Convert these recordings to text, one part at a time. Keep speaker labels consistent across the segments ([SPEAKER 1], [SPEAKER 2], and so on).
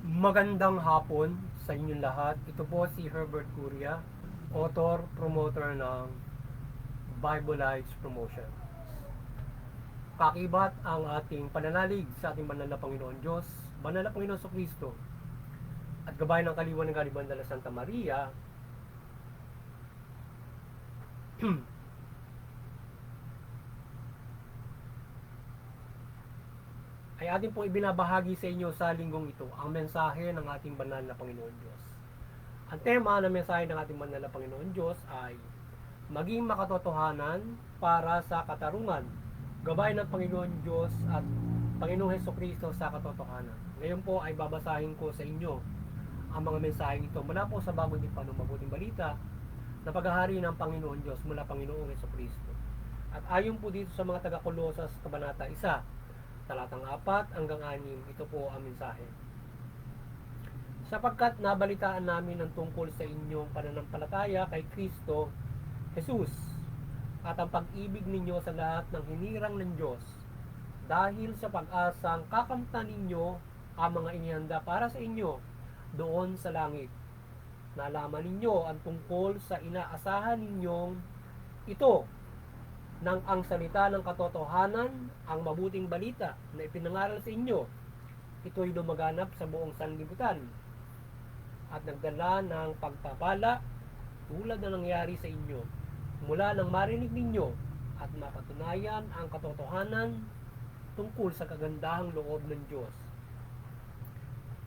[SPEAKER 1] Magandang hapon sa inyong lahat. Ito po si Herbert Curia, author, promoter ng Bible Lives Promotion. Kakibat ang ating pananalig sa ating banal na Panginoon Diyos, banal na Panginoon Kristo, at gabay ng kaliwan ng Kaliban dala Santa Maria. Ay ating pong ibinabahagi sa inyo sa linggong ito ang mensahe ng ating banal na Panginoon Diyos. Ang tema ng mensahe ng ating banal na Panginoon Diyos ay maging makatotohanan para sa katarungan, gabay ng Panginoon Diyos at Panginoong Hesukristo sa katotohanan. Ngayon po ay babasahin ko sa inyo ang mga mensahe ito mula po sa bagong tipan ng mabuting balita na paghahari ng Panginoon Diyos mula Panginoong Hesukristo. At ayon po dito sa mga taga-Kolosas Kabanata 1, talatang 4 hanggang 6, ito po ang mensahe. Sapagkat nabalitaan namin ang tungkol sa inyong pananampalataya kay Kristo Jesus at ang pag-ibig ninyo sa lahat ng hinirang ng Diyos dahil sa pag-asang kakamtan ninyo ang mga inihanda para sa inyo doon sa langit. Nalaman ninyo ang tungkol sa inaasahan ninyong ito nang ang salita ng katotohanan, ang mabuting balita na ipinangaral sa inyo, ito'y lumaganap sa buong sanlibutan at nagdala ng pagpapala tulad na nangyari sa inyo mula nang marinig ninyo at mapatunayan ang katotohanan tungkol sa kagandahang loob ng Diyos.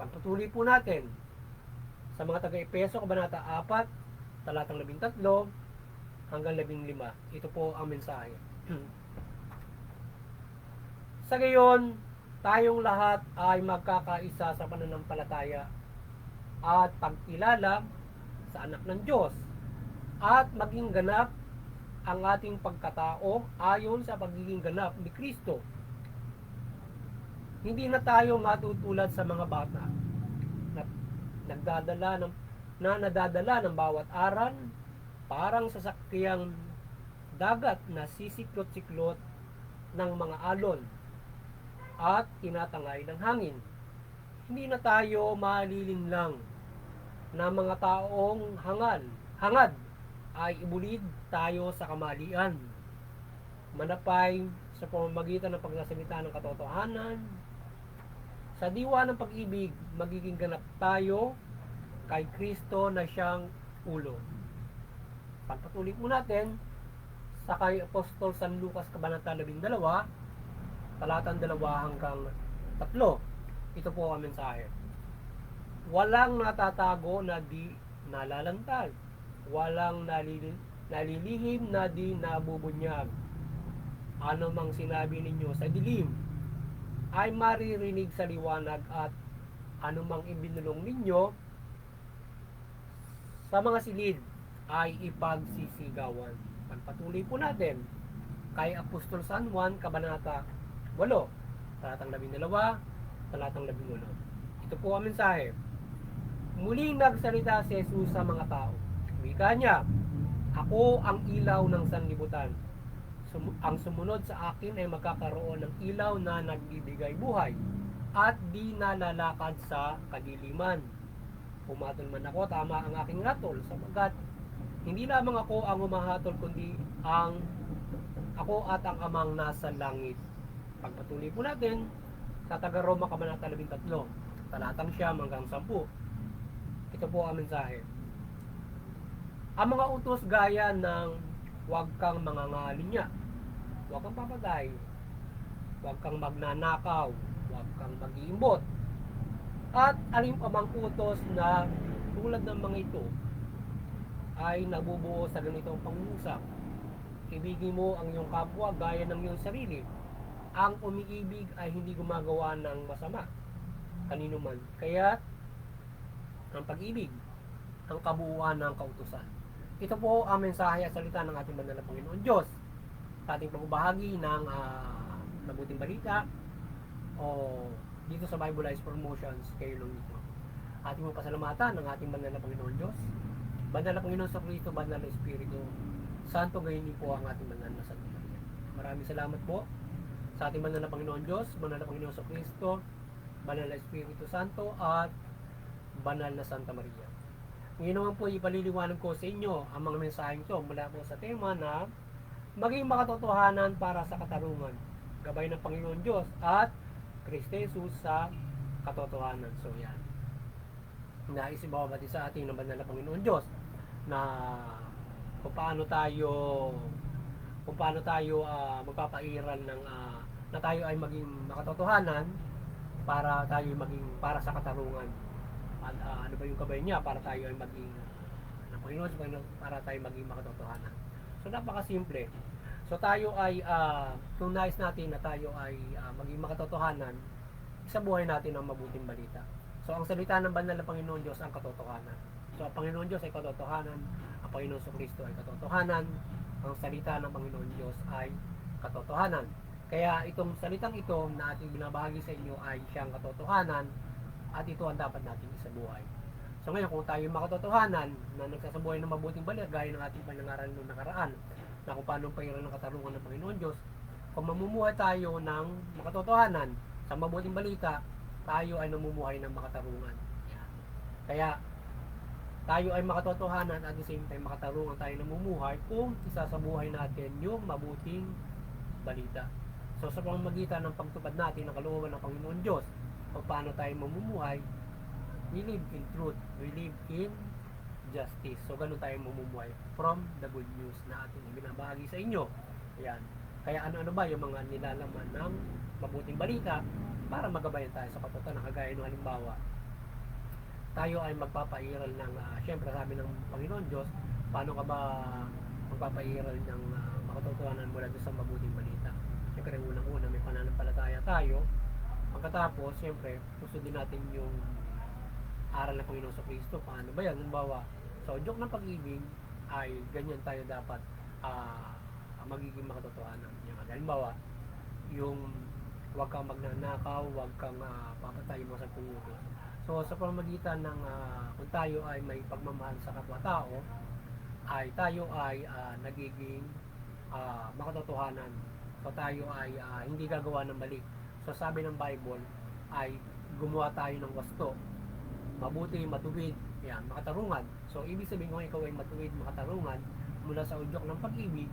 [SPEAKER 1] Pagpatuloy po natin sa mga taga-Epeso, Kabanata 4, talatang 13 hanggang 15. Ito po ang mensahe. Sa gayon, tayong lahat ay magkakaisa sa pananampalataya at pagkilala sa anak ng Diyos at maging ganap ang ating pagkatao ayon sa pagiging ganap ni Kristo. Hindi na tayo matutulad sa mga bata na nadadala ng bawat aral parang sasakyang dagat na sisiklot-siklot ng mga alon at tinatangay ng hangin. Hindi na tayo malilinlang na mga taong hangad ay ibulid tayo sa kamalian. Manapay sa pamamagitan ng pagsasalita ng katotohanan, sa diwa ng pag-ibig, magiging ganap tayo kay Kristo na siyang ulo. Pagpatuloy po natin sa kay Apostol San Lucas Kabanata 12, talatang 2 hanggang 3. Ito po ang mensahe. Walang natatago na di nalalantad, walang nalilihim na di nabubunyag. Ano mang sinabi ninyo sa dilim ay maririnig sa liwanag, at ano mang ibinulong ninyo sa mga silid ay ipagsisigawan. Pagpatuloy po natin kay Apostol San Juan Kabanata 8, talatang 12, talatang 11. Ito po ang mensahe. Muling nagsalita si Jesus sa mga tao. Wika niya, ako ang ilaw ng sanlibutan. Ang sumunod sa akin ay magkakaroon ng ilaw na nagbibigay buhay at di nalalakad sa kadiliman. Pumatol man ako, tama ang aking hatol, sapagkat hindi lamang ako ang humahatol, kundi ako at ang amang nasa langit. Pagpatuloy po natin sa taga-Roma Kabanata 13, talatang 9 hanggang 10. Ito po ang mensahe. Ang mga utos gaya ng huwag kang mangangalunya, huwag kang papatay, huwag kang magnanakaw, huwag kang mag-iimbot, at alin pa mang utos na tulad ng mga ito ay nabubuo sa ganitong pangungusap. Ibigin mo ang iyong kapwa gaya ng iyong sarili. Ang umiibig ay hindi gumagawa ng masama kanino man. Kaya ang pag-ibig ang kabuuan ng kautusan. Ito po ang mensahe at salita ng ating banal na Panginoon Diyos sa ating pagbabahagi ng mabuting balita o dito sa Bible Lives Promotions kayo lang dito. Ating mga pasalamatan ng ating banal na Panginoon Diyos, banal na Panginoon sa Kristo, banal na Espiritu Santo, gayon din po ang ating banal na Santa Maria. Maraming salamat po sa ating banal na Panginoon Diyos, banal na Panginoon sa Kristo, banal na Espiritu Santo, at banal na Santa Maria. Ngayon naman po ipaliliwanag ko sa inyo ang mga mensaheng ito mula po sa tema na maging makatotohanan para sa katarungan, gabay ng Panginoon Diyos at Kristo Jesus sa katotohanan. So yan, nais ibabati sa ating ng banal na Panginoon Diyos na kung paano tayo magpapairal ng na tayo ay maging makatotohanan para tayo maging para sa katarungan. At ano ba yung gabay niya para tayo ay maging ng Panginoon para tayo maging makatotohanan. So napakasimple. So tayo ay kung nais natin na tayo ay maging makatotohanan, sa buhay natin ang mabuting balita. So ang salita ng banal na Panginoon Diyos ang katotohanan. So ang Panginoon Diyos ay katotohanan, ang Panginoon Kristo ay katotohanan, ang salita ng Panginoon Diyos ay katotohanan. Kaya itong salitang ito na ating binabahagi sa inyo ay siyang katotohanan, at ito ang dapat natin isabuhay. So ngayon, kung tayo makatotohanan na nagsasabuhay ng mabuting balita gaya ng ating panangaral noong nakaraan na kung paano pairal ng katarungan ng Panginoon Diyos, kung mamumuhay tayo ng makatotohanan sa mabuting balita, tayo ay namumuhay ng makatarungan. Kaya tayo ay makatotohanan at the same time makatarungan tayo namumuhay kung isasabuhay natin yung mabuting balita. So sa pamamagitan ng pagtupad natin ng kalooban ng Panginoon Diyos, kung paano tayo mamumuhay, we live in truth, we live in justice. So ganun tayo mamumuhay from the good news na ating ibinabahagi sa inyo. Ayan. Kaya ano-ano ba yung mga nilalaman ng mabuting balita para magabayan tayo sa katotohanan, kagaya ng halimbawa, tayo ay magpapairal ng, syempre sabi ng Panginoon Diyos, paano ka ba magpapairal ng makatotohanan mula doon sa mabuting balita? Syempre unang-una may pananampalataya tayo, pagkatapos syempre gusto din natin yung aral ng Panginoon sa Kristo. Paano ba yan? Halimbawa, sa udyok ng pag-ibig ay ganyan tayo dapat magiging makatotohanan. Halimbawa, yung huwag kang magnanakaw, huwag kang papatay mo sa pungutos. So sa pamamagitan ng kung tayo ay may pagmamahal sa kapwa-tao, ay tayo ay nagiging makatotohanan. So tayo ay hindi gagawa ng mali. So sabi ng Bible ay gumawa tayo ng wasto, mabuti, matuwid, yan, makatarungan. So ibig sabihin kung ikaw ay matuwid, makatarungan mula sa udyok ng pag-ibig,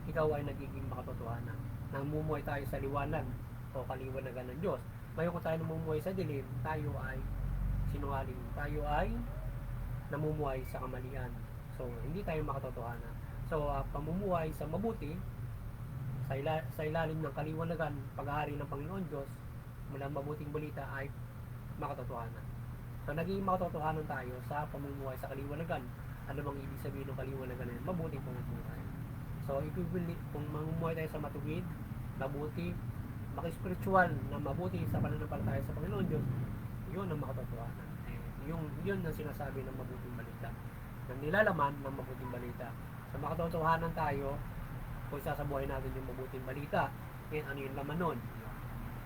[SPEAKER 1] ikaw ay nagiging makatotohanan. Namumuhay tayo sa liwanag o kaliwanagan ng Diyos. Ngayon kung tayo namumuhay sa dilim, tayo ay sinungaling, tayo ay namumuhay sa kamalian. So hindi tayo makatotohanan. So pamumuhay sa mabuti, sa ilalim ng kaliwanagan, paghahari ng Panginoon Diyos, mula mabuting balita ay makatotohanan. So naging makatotohanan tayo sa pamumuhay sa kaliwanagan. Ano bang ibig sabihin ng kaliwanagan na yun? Mabuting pamumuhay. So kung mamumuhay tayo sa matuwid, mabuti, maka-spiritual na mabuti sa pananampalataya sa Panginoon Diyos, yun ang makatotohanan. Yun ang sinasabi ng mabuting balita, ng nilalaman ng mabuting balita. Sa makatotohanan tayo, kung sasabuhay natin yung mabuting balita, ngayon ano yung laman nun?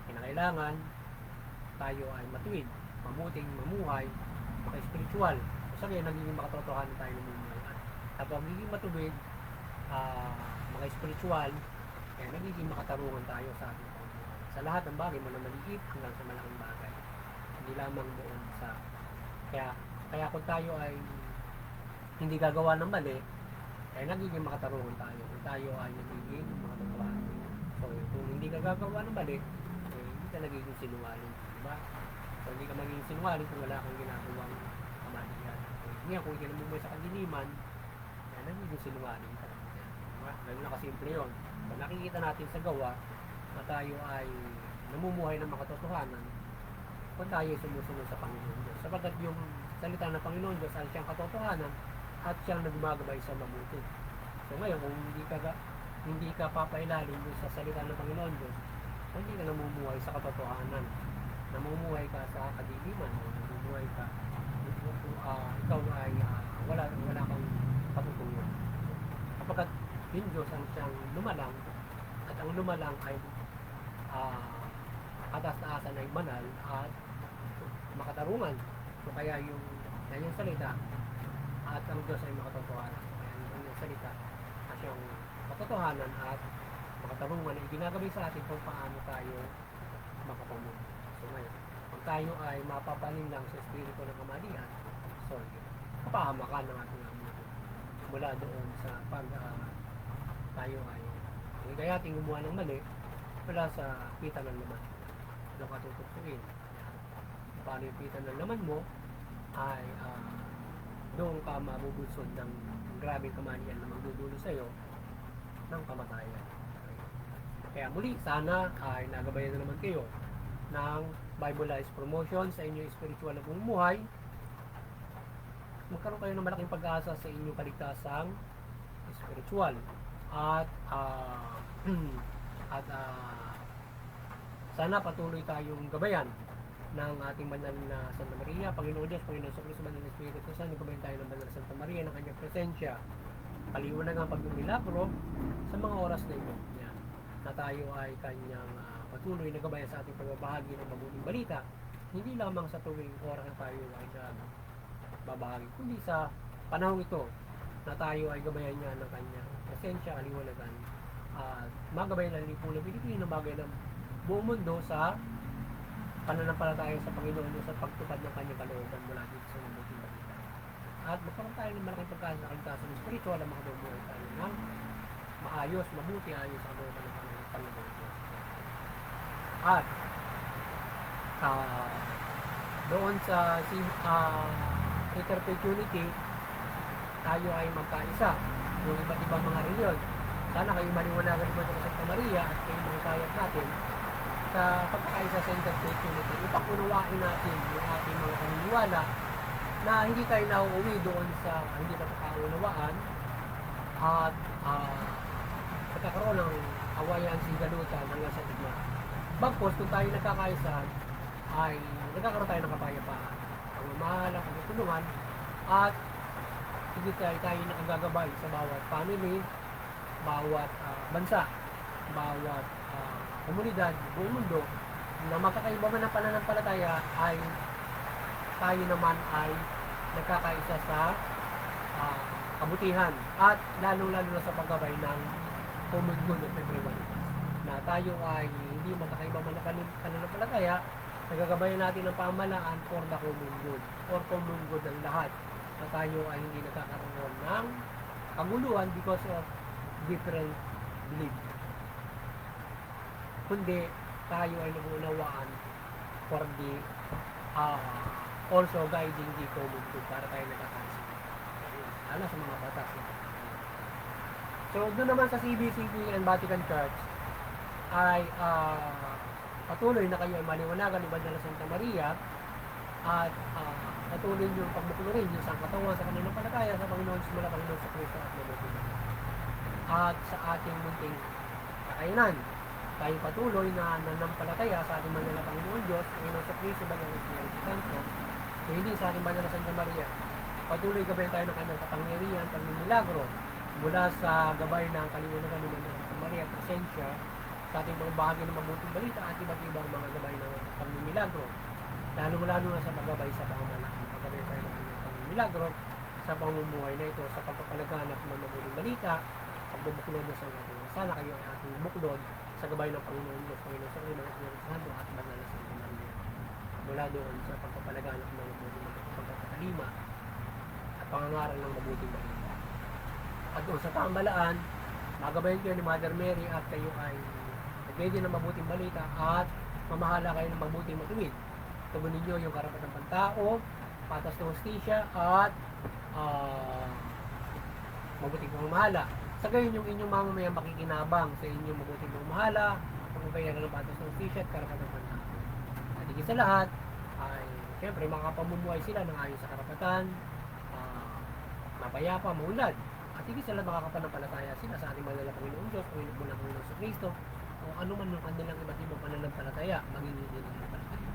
[SPEAKER 1] Kinakailangan tayo ay matuwid, mabuting mamuhay, maka-spiritual. So ngayon nagiging makatotohanan tayo ng mamuhay. At pag nagiging matuwid, maka-spiritual, kaya nagiging makatarungan tayo sa ating pamumuhay. Sa lahat ng bagay, mula maliit hanggang sa malaking bagay. Hindi lamang doon sa... Kaya kung tayo ay hindi gagawa ng mali, kaya nagiging makatarungan tayo. Kung tayo ay nagiging makatotohanan. So, kung hindi ka gagawa ng mali, hindi ka nagiging sinungaling. Diba? So, hindi ka magiging sinungaling kung wala kang ginagawang kamalian. Ngayon, kung hindi ka namumuhay sa kadiliman, kaya nagiging sinungaling ka. Diba? Ganun na kasimple yun. So, nakikita natin sa gawa na tayo ay namumuhay ng makatotohanan kung tayo ay sumusunod sa Panginoon Diyos. Sapagkat yung salita ng Panginoon Diyos ay siyang katotohanan at siyang nagmagabay sa mabuti. So ngayon, kung hindi ka papailalim sa salita ng Panginoon Diyos, hindi ka namumuhay sa katotohanan. Namumuhay ka sa kadiliman, o namumuhay ka, ikaw ay wala kang patutungan. Kapagkat yung Diyos ang siyang lumalang, at ang lumalang ay katas-taasan ay banal at makatarungan. So kaya yung salita at ang Diyos ay makatotohanan. Kaya yung salita na siyang katotohanan at makatarungan ay ginagabay sa atin kung paano tayo makapamuhay. So ngayon, kung tayo ay mapapanin lang sa espiritu ng kamalian, sorry, kapahamakan ng ating mundo mula doon sa pag tayo ay kaya ating gumawa ng mali mula sa pita ng laman. Ano ka tutukuin? Paano yung pita ng laman mo ay doon ka mabubulsod ng grabing kamalian na magdudulo sa iyo ng kamatayan. Kaya muli, sana ay nagabayan na naman kayo ng Bibleized promotion sa inyong spiritual na pamumuhay. Magkaroon kayo ng malaking pag-asa sa inyong kaligtasang spiritual. At sana patuloy tayong gabayan ng ating banal na Santa Maria, Panginoon Diyos, Panginoon sa Kristo, Banal na Espiritu Santo, gabayan tayo ng banal na Santa Maria ng kanyang presensya, kaliwanag ang pagmimilagro sa mga oras na ito. Yan. Na tayo ay kanyang patuloy na gabayan sa ating pagbabahagi ng mabuting balita, hindi lamang sa tuwing oras na tayo ay babahagi, kundi sa panahon ito na tayo ay gabayan niya ng kanyang presensya, kaliwanagan, at magabayan ng lipunan Pilipino, bagay ng buong mundo sa pananampalataya sa Panginoon Diyos at pagtupad ng kanyang kalooban mula dito sa mabuting balita. At magkaroon tayo ng malaking pagkasa sa kaligtasan ng spiritual na makabubuhay tayo ng maayos, mabuti ayon sa kalooban ng Panginoon Diyos. At doon sa interpetuity, tayo ay magkaisa yung iba't ibang mga reliyon. Sana kayo maliwanagan naman sa Santa Maria at kayo mga kayat natin sa pagkakaisa sa interpetuity. Ipakunawain natin yung ating mga paniniwala na hindi tayo nauuwi doon sa hindi pagkakaunawaan at pagkakaroon ng awayan, sigalutan hanggang sa digma. Bagpos, kung tayo nagkakaisa ay nagkakaroon tayo ng kapayapaan, pagmamahal, pagtutulungan, at hindi tayo nakagagabay sa bawat family, bawat bansa, bawat komunidad, buong mundo, na magkakaiba man ng pananampalataya ay tayo naman ay nagkakaisa sa kabutihan at lalong-lalo na sa paggabay ng common good of everyone. Na tayo ay hindi magkakaiba man ng pananampalataya, nagagabayan natin ang pamahalaan for the common good or common good ng lahat, na tayo ay hindi nagkakaroon ng kaguluhan because of different belief, kundi tayo ay nag-uunawaan for the also guiding the common good para tayo nagkakaisa lalo sa mga batas. So doon naman sa CBCP and Vatican Church ay patuloy na kayo ay maliwanagan ni Banal na Santa Maria at patuloy yung pagbukulorin yung sangkatawan sa kanilang palataya sa Panginoon, simula Panginoon sa Kristo at mabuti at sa ating munting kakayanan. Tayo patuloy na nanampalataya sa ating banal na Panginoon Diyos, Panginoon sa Kristo, Banal na Espiritu Santo, so hindi sa ating banal na Santa Maria. Patuloy gabayan tayo ng kanyang kapangyarihan, pagmimilagro, mula sa gabay ng kaliwanagan ng Banal na Santa Maria, presensya, sa ating mga bahagi ng mabuting balita at iba't ibang mga gabay ng pagmimilagro. Lalo-lalo na sa paggabay sa pangamalaan. Paggabay tayo ng kanyang pagmimilagro sa pamumuhay na ito, sa pagpapalaganap ng mabuting balita, pagbubuklod na sa ating sana kayo ay ating buklod sa gabay ng Panginoon Diyos, Panginoon sa Panginoon at Panginoon Santo at Banal na Santa Maria. Mula doon sa pagpapalaganap ng mabuting pagpapalima at pangangaral ng mabuting balita. At doon sa pamahalaan, magabayan kayo ni Mother Mary at kayo ay nagbedi ng mabuting balita at mamahala kayo ng mabuting matuwid. Tugunin nyo yung karapatan ng pantao, patas ng hustisya at mabuting pamamahala. Sa gayon yung inyong mamamayang makikinabang sa inyong mabuting pamamahala, pagpapayagan ng patas ng hustisya at karapatan ng pantao. At higit sa lahat ay siyempre makakapamumuhay sila ng ayon sa karapatan, mapayapa, maunlad. At higit sa lahat makakapanampalataya sila sa ating mahal na Panginoon Diyos, Panginoon sa Kristo, o ano man yung kanilang iba't ibang pananampalataya, maging hindi nila palataya.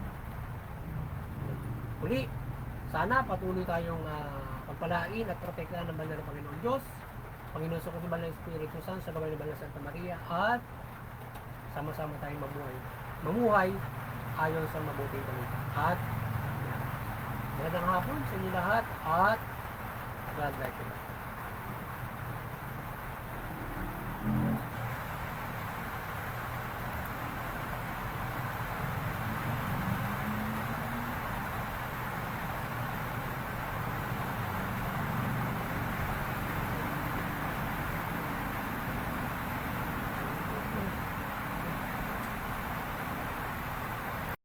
[SPEAKER 1] Uli, sana patuloy tayong pagpalain at protektahan ng banal na Panginoon Diyos, Panginoon sa Kristo, Banal na Espiritu Santo, sa gabay ng Banal na Santa Maria, at sama-sama tayong mamuhay ayon sa mabuting balita. At magandang hapon sa inyo lahat at God bless you.